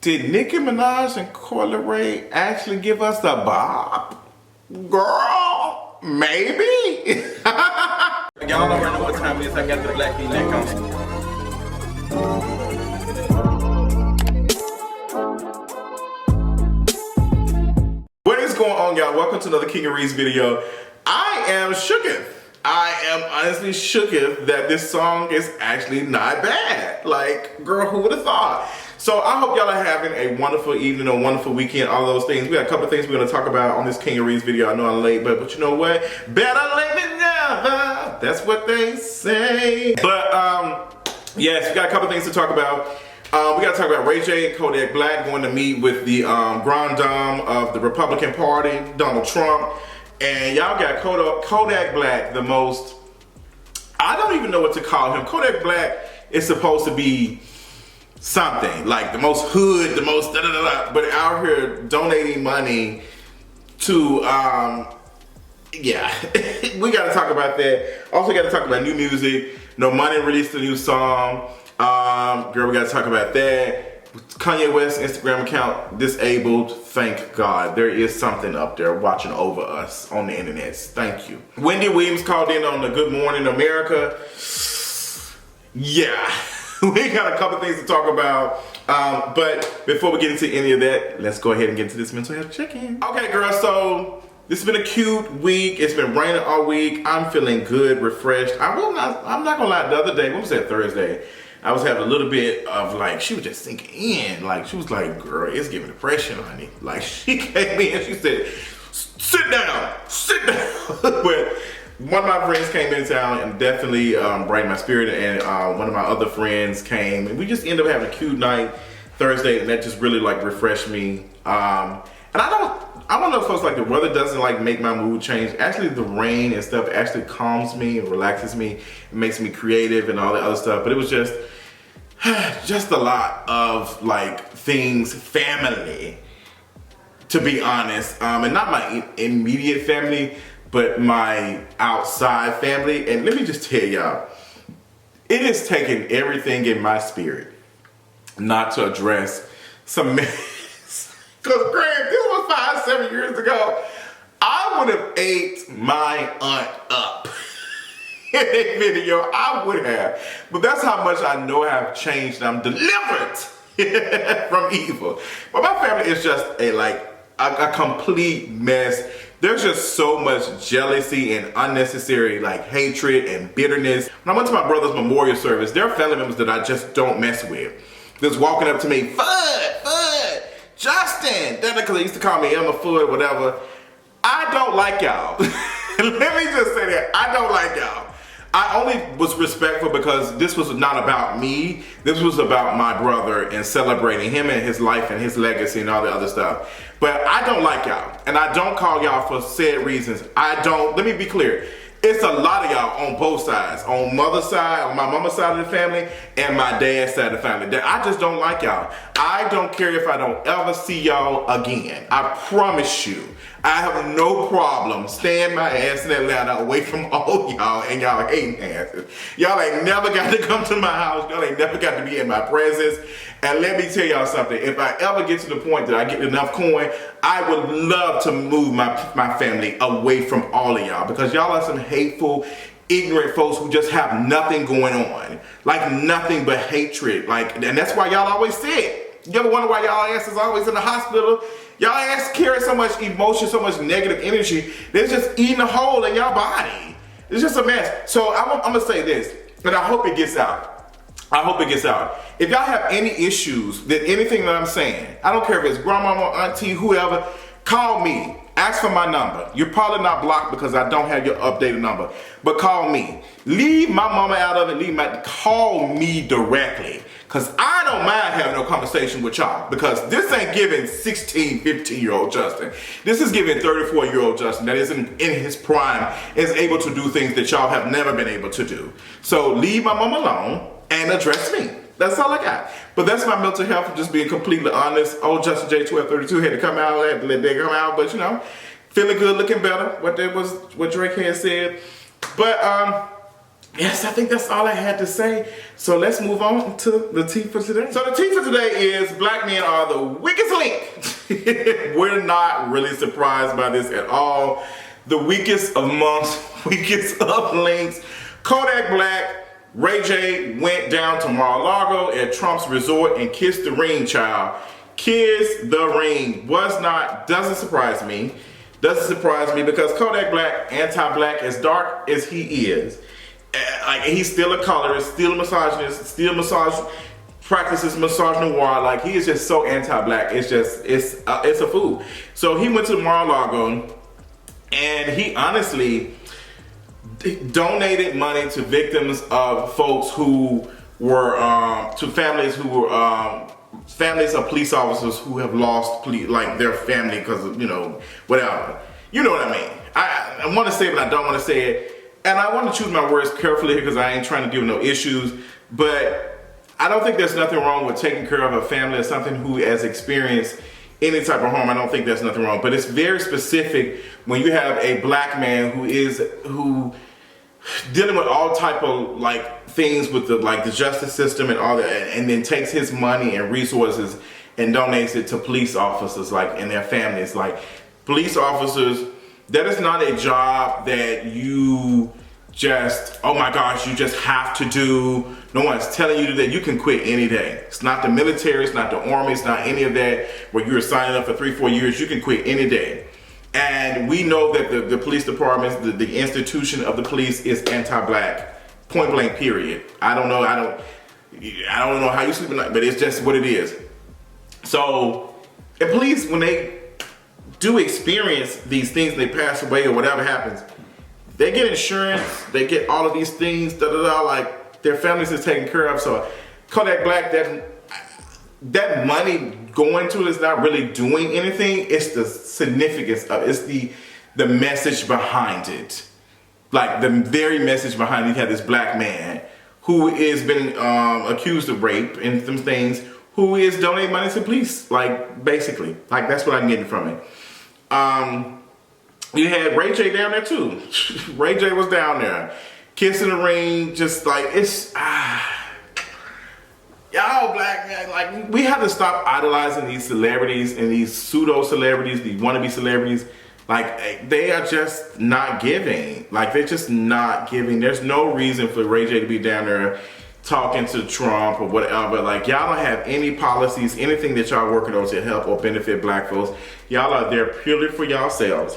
Did Nicki Minaj and Coi Leray actually give us the bop? Girl, maybe. Y'all already know what time it is. I got the Black Blick on. What is going on, y'all? Welcome to another King of Reeds video. I am shooketh. I am honestly shooketh that this song is actually not bad. Like, girl, who would have thought? So I hope y'all are having a wonderful evening, a wonderful weekend, all those things. We got a couple of things we're going to talk about on this King of Reeds video. I know I'm late, but you know what? Better late than never. That's what they say. But yes, we got a couple of things to talk about. We got to talk about J and Kodak Black going to meet with the Grand Dame of the Republican Party, Donald Trump. And y'all got Kodak Black, the most, I don't even know what to call him. Kodak Black is supposed to be something, like the most hood, the most da-da-da-da, but out here donating money to, yeah, we got to talk about that. Also got to talk about new music. Normani released a new song. Girl, we got to talk about that. Kanye West's Instagram account disabled. Thank God. There is something up there watching over us on the internet. Thank you. Wendy Williams called in on the Good Morning America. Yeah. We got a couple things to talk about. But before we get into any of that, let's go ahead and get into this mental health check-in. Okay, girl, so this has been a cute week. It's been raining all week. I'm feeling good, refreshed. I'm not gonna lie, the other day, what was that, Thursday? I was having a little bit of like, she was just sinking in. Like, she was like, girl, it's giving depression, honey. Like, she came in and she said, sit down, sit down. But one of my friends came in town and definitely brightened my spirit. And one of my other friends came and we just ended up having a cute night Thursday. And that just really like refreshed me. And I don't know if it's like the weather doesn't like make my mood change. Actually, the rain and stuff actually calms me and relaxes me. It makes me creative and all the other stuff. But it was just a lot of like things, family, to be honest. And not my immediate family, but my outside family. And let me just tell y'all, it has taken everything in my spirit not to address some mess. Because Graham, this was 5-7 years ago. I would have ate my aunt up in that video. I would have. But that's how much I know I've changed. I'm delivered from evil. But my family is just a complete mess. There's just so much jealousy and unnecessary like hatred and bitterness. When I went to my brother's memorial service, there are family members that I just don't mess with. Just walking up to me, Fudd, Justin, because they used to call me Emma Fudd, whatever. I don't like y'all. Let me just say that. I don't like y'all. I only was respectful because this was not about me. This was about my brother and celebrating him and his life and his legacy and all the other stuff. But I don't like y'all. And I don't call y'all for said reasons. I don't. Let me be clear. It's a lot of y'all on both sides. On mother's side, on my mama's side of the family, and my dad's side of the family. That I just don't like y'all. I don't care if I don't ever see y'all again. I promise you. I have no problem staying my ass in Atlanta away from all y'all and y'all hating asses. Y'all ain't never got to come to my house. Y'all ain't never got to be in my presence. And let me tell y'all something. If I ever get to the point that I get enough coin, I would love to move my family away from all of y'all. Because y'all are some hateful, ignorant folks who just have nothing going on. Like nothing but hatred. And that's why y'all always sick. You ever wonder why y'all ass is always in the hospital? Y'all ass carry so much emotion, so much negative energy. They're just eating a hole in y'all body. It's just a mess. So I'm gonna say this, and I hope it gets out. I hope it gets out. If y'all have any issues with anything that I'm saying, I don't care if it's grandmama, auntie, whoever, call me. Ask for my number. You're probably not blocked because I don't have your updated number. But call me. Leave my mama out of it. Call me directly. Because I don't mind having no conversation with y'all. Because this ain't giving 16, 15-year-old Justin. This is giving 34-year-old Justin that is in his prime, is able to do things that y'all have never been able to do. So leave my mama alone and address me. That's all I got. But that's my mental health, for just being completely honest. Old Justin J 1232 had to come out, had to let that come out, but you know, feeling good, looking better. What Drake had said. But yes, I think that's all I had to say. So let's move on to the tea for today. So the tea for today is black men are the weakest link. We're not really surprised by this at all. The weakest amongst weakest of links. Kodak Black, Ray J went down to Mar-a-Lago at Trump's resort and kissed the ring, child. Kiss the ring. Doesn't surprise me. Doesn't surprise me because Kodak Black, anti-black, as dark as he is, like he's still a colorist, still a misogynist, practices misogynoir. Like he is just so anti-black. It's a fool. So he went to Mar-a-Lago and he honestly donated money to victims of folks who were to families who were families of police officers who have lost their family because of, whatever. You know what I mean? I want to say it, but I don't want to say it. And I want to choose my words carefully because I ain't trying to deal with no issues. But I don't think there's nothing wrong with taking care of a family or something who has experienced any type of harm. I don't think there's nothing wrong. But it's very specific when you have a black man who dealing with all type of things with the justice system and all that, and then takes his money and resources and donates it to police officers and their families. Police officers, that is not a job that you just, oh my gosh, you just have to do. No one's telling you that you can quit any day. It's not the military, it's not the army, it's not any of that where you're signing up for 3-4 years. You can quit any day. And we know that the police departments, the institution of the police is anti-black, point blank, period. I don't know how you sleep at night, but it's just what it is. So, and police, when they do experience these things, they pass away or whatever happens, they get insurance, they get all of these things, their families is taken care of. So Kodak Black, that money going to it is not really doing anything. It's the significance of it. It's the message behind it. The very message behind it. You have this black man who has been accused of rape and some things, who is donating money to police, basically. That's what I'm getting from it. You had Ray J down there too. Ray J was down there. Kissing the ring, just y'all black man, we have to stop idolizing these celebrities and these pseudo celebrities, these wannabe celebrities. They are just not giving. They're just not giving. There's no reason for Ray J to be down there talking to Trump or whatever. Y'all don't have any policies, anything that y'all working on to help or benefit black folks. Y'all are there purely for yourselves,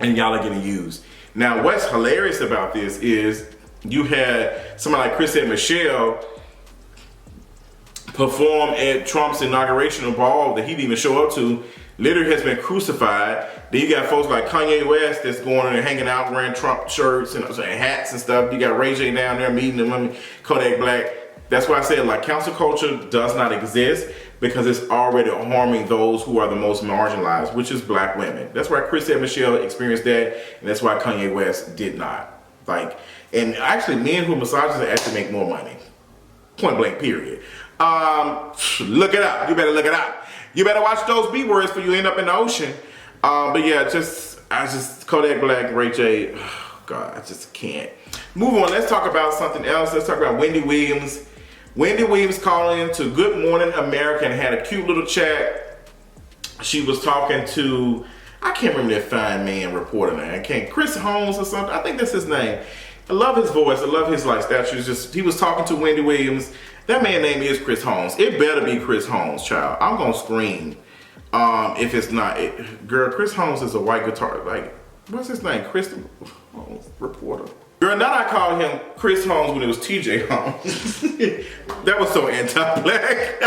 and y'all are getting used. Now, what's hilarious about this is you had somebody like Chris and Michelle perform at Trump's inauguration ball that he didn't even show up to, literally has been crucified. Then you got folks like Kanye West that's going and hanging out wearing Trump shirts and hats and stuff. You got Ray J down there meeting them, Kodak Black. That's why I said cancel culture does not exist, because it's already harming those who are the most marginalized, which is black women. That's why Chris and Michelle experienced that, and that's why Kanye West did not. And actually men who are misogynists actually make more money. Point blank, period. Look it up. You better look it up. You better watch those B words before you end up in the ocean. But yeah, Kodak Black, Ray J, oh God, I just can't. Move on, let's talk about something else. Let's talk about Wendy Williams. Wendy Williams called in to Good Morning America and had a cute little chat. She was talking to, I can't remember that fine man reporter name. Chris Holmes or something. I think that's his name. I love his voice. I love his stature. He was talking to Wendy Williams. That man's name is Chris Holmes. It better be Chris Holmes, child. I'm gonna scream if it's not. Girl, Chris Holmes is a white guitar. What's his name? Chris Holmes, reporter. Girl, now I called him Chris Holmes when it was TJ Holmes. That was so anti-black.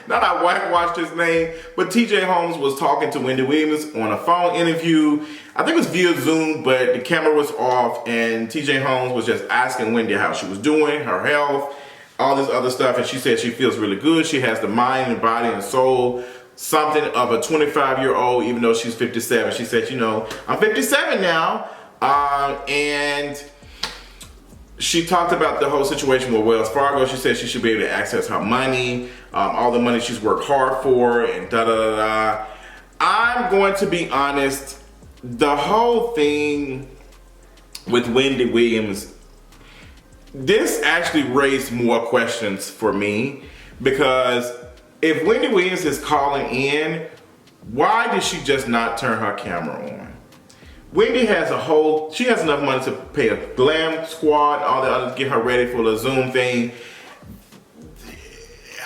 Not I whitewashed his name, but TJ Holmes was talking to Wendy Williams on a phone interview. I think it was via Zoom, but the camera was off, and TJ Holmes was just asking Wendy how she was doing, her health, all this other stuff, and she said she feels really good. She has the mind and body and soul, something of a 25-year-old, even though she's 57. She said, I'm 57 now, and she talked about the whole situation with Wells Fargo. She said she should be able to access her money, all the money she's worked hard for, and I'm going to be honest, the whole thing with Wendy Williams, this actually raised more questions for me, because if Wendy Williams is calling in, why did she just not turn her camera on? Wendy has she has enough money to pay a glam squad, all the others, get her ready for the Zoom thing.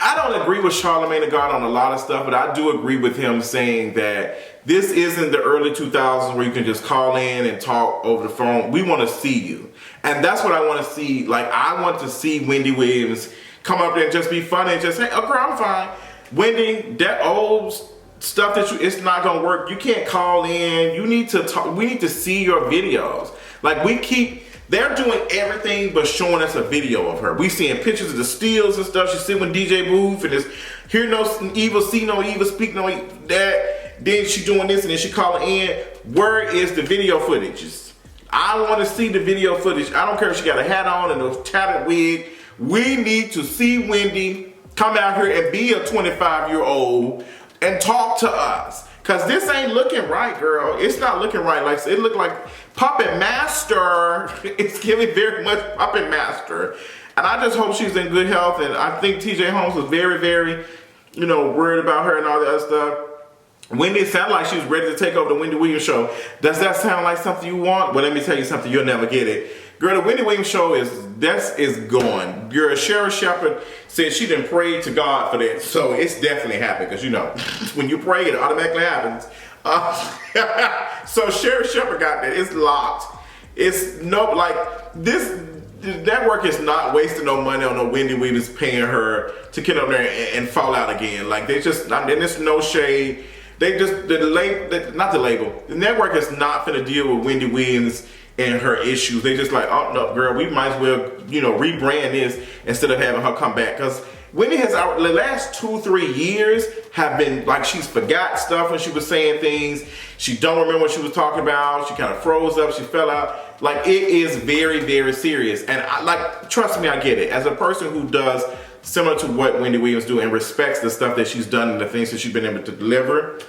I don't agree with Charlamagne the God on a lot of stuff, but I do agree with him saying that this isn't the early 2000s where you can just call in and talk over the phone. We want to see you. And that's what I want to see. Like, I want to see Wendy Williams come up there and just be funny and just say, oh, girl, I'm fine. Wendy, that old stuff it's not going to work. You can't call in. You need to talk. We need to see your videos. Like, they're doing everything but showing us a video of her. We seeing pictures of the steals and stuff. She's sitting with DJ Booth and it's hear no evil, see no evil, speak no evil. Then she doing this and then she calling in. Where is the video footage? I want to see the video footage. I don't care if she got a hat on and a tatted wig. We need to see Wendy come out here and be a 25-year-old and talk to us. Cause this ain't looking right, girl. It's not looking right. Like, it looked like Puppet Master. It's giving very much Puppet Master. And I just hope she's in good health. And I think TJ Holmes was very, very, worried about her and all the other stuff. Wendy, it sounded like she was ready to take over the Wendy Williams show. Does that sound like something you want? Well, let me tell you something. You'll never get it. Girl, the Wendy Williams show is gone. Girl, Cheryl Shepherd said she didn't pray to God for that. So it's definitely happened. Because, when you pray, it automatically happens. So Cheryl Shepherd got that. It's locked. It's this network is not wasting no money on no Wendy Williams paying her to get up there and fall out again. Like, there's no shade. They just, not the label. The network is not finna deal with Wendy Williams and her issues. They just like, oh no, girl, we might as well, rebrand this instead of having her come back. Because Wendy has, the last 2-3 years have been like, she's forgot stuff when she was saying things. She don't remember what she was talking about. She kind of froze up. She fell out. Like, it is very, very serious. And trust me, I get it. As a person who does similar to what Wendy Williams do and respects the stuff that she's done and the things that she's been able to deliver,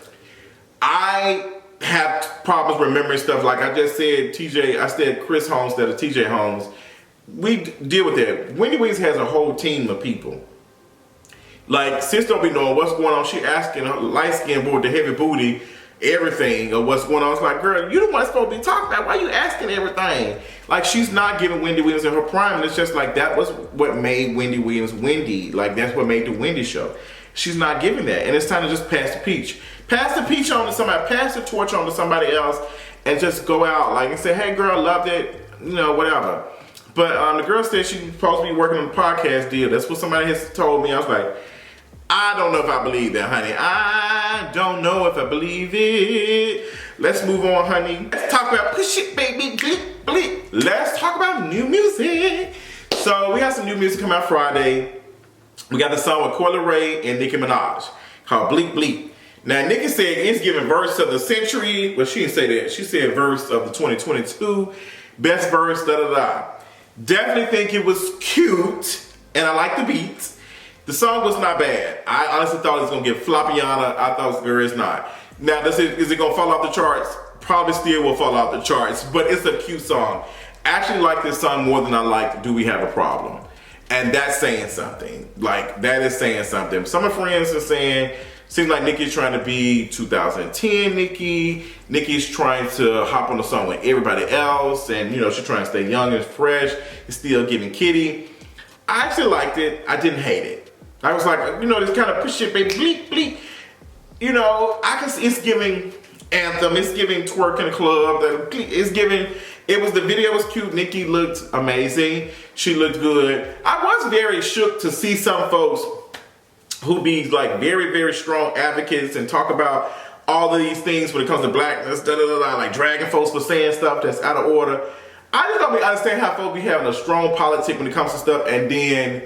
I have problems remembering stuff. Like I just said, I said Chris Holmes instead of TJ Holmes. We deal with that. Wendy Williams has a whole team of people. Like, sis don't be knowing what's going on. She asking her light-skinned boy with the heavy booty everything of what's going on. It's like, girl, you the one supposed to be talking about. Why you asking everything? Like, she's not giving Wendy Williams in her prime. And it's just like, that was what made Wendy Williams Wendy. Like, that's what made the Wendy show. She's not giving that. And it's time to just pass the peach. Pass the peach on to somebody. Pass the torch on to somebody else. And just go out and say, hey, girl, loved it. Whatever. But the girl said she's supposed to be working on a podcast deal. That's what somebody has told me. I was like, I don't know if I believe that, honey. I don't know if I believe it. Let's move on, honey. Let's talk about push it, baby. Blick, blick. Let's talk about new music. So we got some new music coming out Friday. We got the song with Coi Leray and Nicki Minaj called Blick Blick. Now, Nicki said it's giving verse of the century. Well, she didn't say that. She said verse of the 2022. Best verse, da-da-da. Definitely think it was cute. And I like the beats. The song was not bad. I honestly thought it was going to get floppiana. I thought it's not. Now, is it going to fall off the charts? Probably still will fall off the charts, but it's a cute song. I actually like this song more than I like Do We Have a Problem? And that's saying something. Like, that is saying something. Some of my friends are saying, seems like Nicki's trying to be 2010 Nicki. Nicki's trying to hop on the song with everybody else. And, she's trying to stay young and fresh. It's still giving kitty. I actually liked it. I didn't hate it. I was like, this kind of push it, baby, bleep, bleep. I can see it's giving anthem. It's giving twerk in the club. The video was cute. Nicki looked amazing. She looked good. I was very shook to see some folks who be like very, very strong advocates and talk about all of these things when it comes to blackness, like dragging folks for saying stuff that's out of order. I just don't understand how folks be having a strong politic when it comes to stuff and then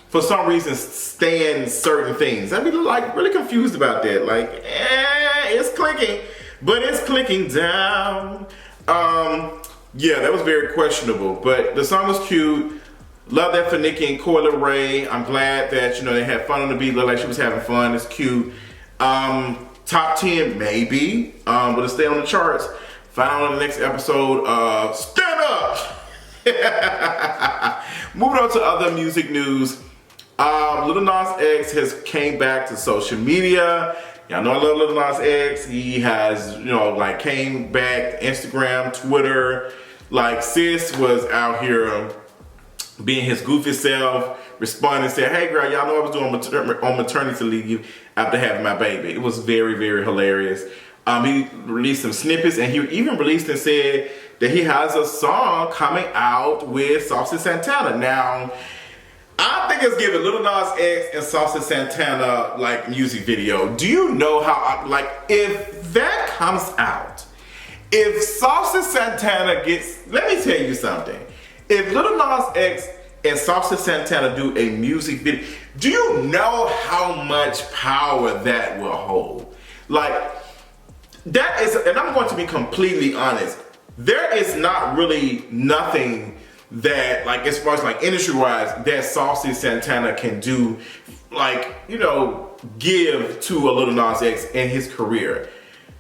for some reason stand certain things. I be like really confused about that. Like, it's clicking, but it's clicking down. Yeah, that was very questionable, but the song was cute. Love that for Nicki and Coi Leray. I'm glad that, they had fun on the beat. Looked like she was having fun. It's cute. Top 10, maybe. Will it stay on the charts? Find out on the next episode of Stand Up! Moving on to other music news. Lil Nas X has came back to social media. Y'all know I love Lil Nas X. He has, like came back, Instagram, Twitter. Like sis was out here being his goofy self, responding and said, hey girl, y'all know I was doing on maternity leave after having my baby. It was very, very hilarious. He released some snippets and he even released and said that he has a song coming out with Saucy Santana. Now, I think it's giving Lil Nas X and Saucy Santana like music video. Do you know how, if that comes out, if Saucy Santana gets, let me tell you something. If Lil Nas X and Saucy Santana do a music video, do you know how much power that will hold? Like, that is, and I'm going to be completely honest, there is not really nothing that, like, as far as like industry-wise, that Saucy Santana can do, like, give to a Lil Nas X in his career.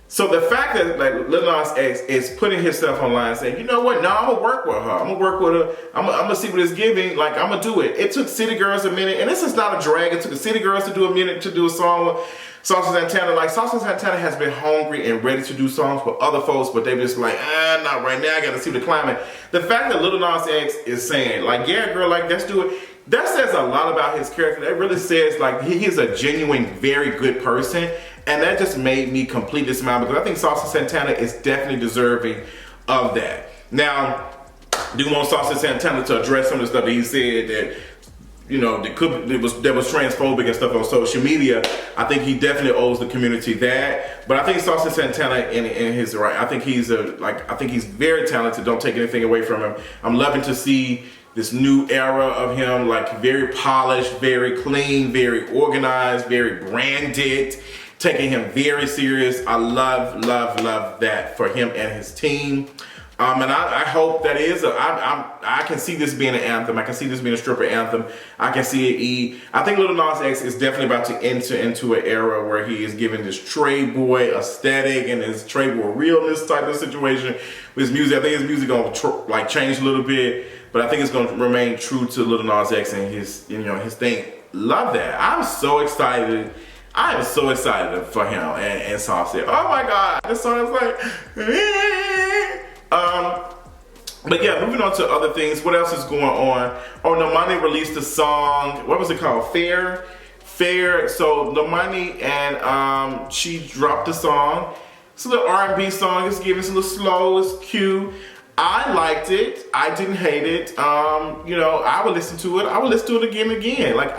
So the fact that like Lil Nas X is putting himself online saying, you know what, no, I'm gonna work with her. I'm gonna work with her. I'm gonna see what it's giving. Like, I'm gonna do it. It took City Girls a minute, and this is not a drag. It took the City Girls to do a minute to do a song with Saucy Santana. Like, Saucy Santana has been hungry and ready to do songs with other folks, but they just like, not right now. I gotta see the climate. The fact that Lil Nas X is saying, like, yeah, girl, like, let's do it. That says a lot about his character. That really says, like, he is a genuine, very good person. And that just made me completely smile because I think Saucy Santana is definitely deserving of that. Now, do you want Saucy Santana to address some of the stuff that he said that, that was transphobic and stuff on social media? I think he definitely owes the community that. But I think Saucy Santana in his right. I think he's very talented. Don't take anything away from him. I'm loving to see this new era of him, like very polished, very clean, very organized, very branded. Taking him very serious. I love that for him and his team. And I hope that is, I can see this being an anthem. I can see this being a stripper anthem. I can see it. I think Lil Nas X is definitely about to enter into an era where he is giving this Trey Boy aesthetic and this Trey Boy realness type of situation with his music. I think his music gonna change a little bit, but I think it's gonna remain true to Lil Nas X and his thing. Love that. I'm so excited. I am so excited for him and Saucy. Oh my God, this song is like, but yeah, moving on to other things. What else is going on? Oh, Normani released a song. What was it called? Fair. So Normani and she dropped a song. It's a little R&B song. It's giving, it's a little slow. It's cute. I liked it. I didn't hate it. I would listen to it. I would listen to it again and again. Like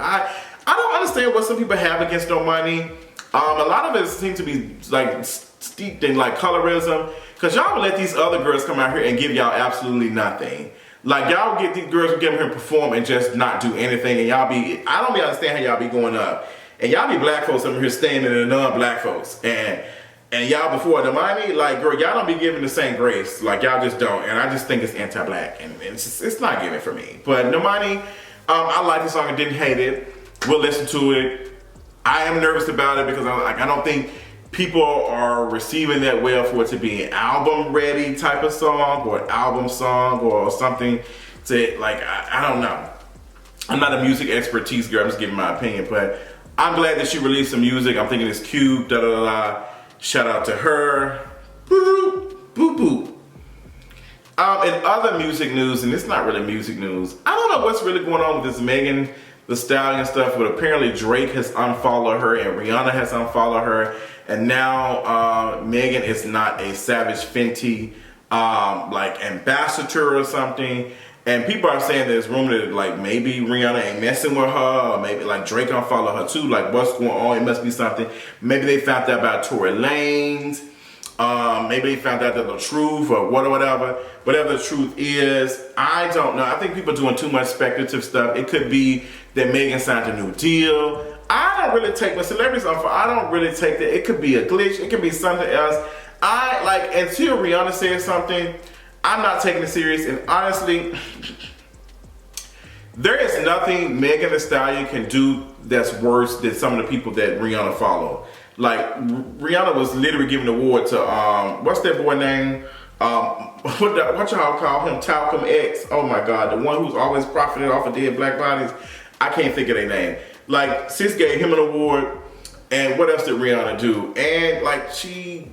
I don't understand what some people have against Normani. A lot of it seems to be like steeped in like colorism. Cause y'all would let these other girls come out here and give y'all absolutely nothing. Like y'all get these girls who get here and perform and just not do anything. And I don't understand how y'all be going up. And y'all be black folks over here standing in non-black folks. And y'all before Normani, like girl, y'all don't be giving the same grace. Like y'all just don't. And I just think it's anti-black. And it's not giving for me. But Normani, I like the song and didn't hate it. We'll listen to it. I am nervous about it because I don't think people are receiving that well for it to be an album ready type of song or an album song or something to like, I don't know. I'm not a music expertise girl, I'm just giving my opinion, but I'm glad that she released some music. I'm thinking it's cute, da da da da. Shout out to her. Boo boo boo. In other music news, and it's not really music news, I don't know what's really going on with this Megan Thee Stallion stuff, but apparently Drake has unfollowed her and Rihanna has unfollowed her, and now Megan is not a Savage Fenty like ambassador or something. And people are saying there's rumor that like maybe Rihanna ain't messing with her, or maybe like Drake unfollowed her too. Like what's going on? It must be something. Maybe they found out about Tory Lanez. Maybe they found out the truth or whatever. Whatever the truth is, I don't know. I think people are doing too much speculative stuff. It could be that Megan signed a new deal. I don't really take when celebrities on. I don't really take that. It could be a glitch. It could be something else. I like until Rihanna says something, I'm not taking it serious. And honestly, there is nothing Megan Thee Stallion can do that's worse than some of the people that Rihanna follow. Like Rihanna was literally giving an award to what's that boy name? What y'all call him? Talcum X. Oh my God, the one who's always profited off of dead black bodies. I can't think of their name. Like, sis gave him an award, and what else did Rihanna do? And like, she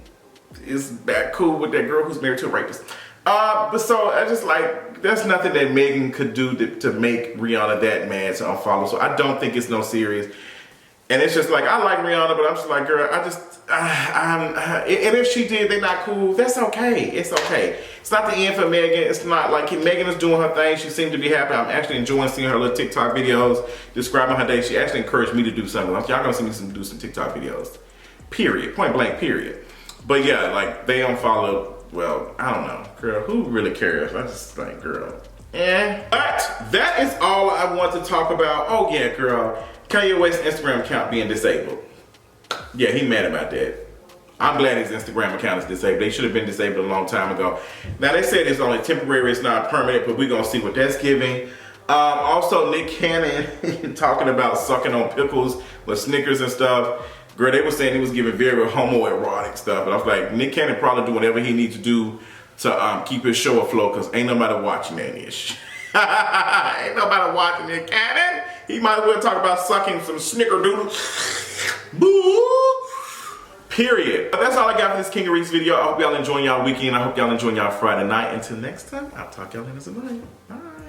is back cool with that girl who's married to a rapist. But so I just like, there's nothing that Megan could do to make Rihanna that mad to unfollow. So I don't think it's no serious. And it's just like, I like Rihanna, but I'm just like, girl, and if she did, they're not cool, that's okay. It's okay. It's not the end for Megan. It's not like, Megan is doing her thing. She seemed to be happy. I'm actually enjoying seeing her little TikTok videos describing her day. She actually encouraged me to do something. Y'all gonna see me do some TikTok videos. Period. Point blank, period. But yeah, like, they unfollowed, well, I don't know. Girl, who really cares? I just like, girl. But that is all I want to talk about. Oh yeah, girl. Kanye West's Instagram account being disabled. Yeah, he mad about that. I'm glad his Instagram account is disabled. They should have been disabled a long time ago. Now they said it's only temporary, it's not permanent, but we're gonna see what that's giving. Also, Nick Cannon talking about sucking on pickles with Snickers and stuff. Girl, they were saying he was giving very homoerotic stuff, but I was like, Nick Cannon probably do whatever he needs to do to keep his show afloat, because ain't nobody watching that ish. Ain't nobody watching Nick Cannon. He might as well talk about sucking some snickerdoodle. Boo! Period. But that's all I got for this King of Reeks video. I hope y'all enjoying y'all weekend. I hope y'all enjoying y'all Friday night. Until next time, I'll talk y'all in the morning. Bye.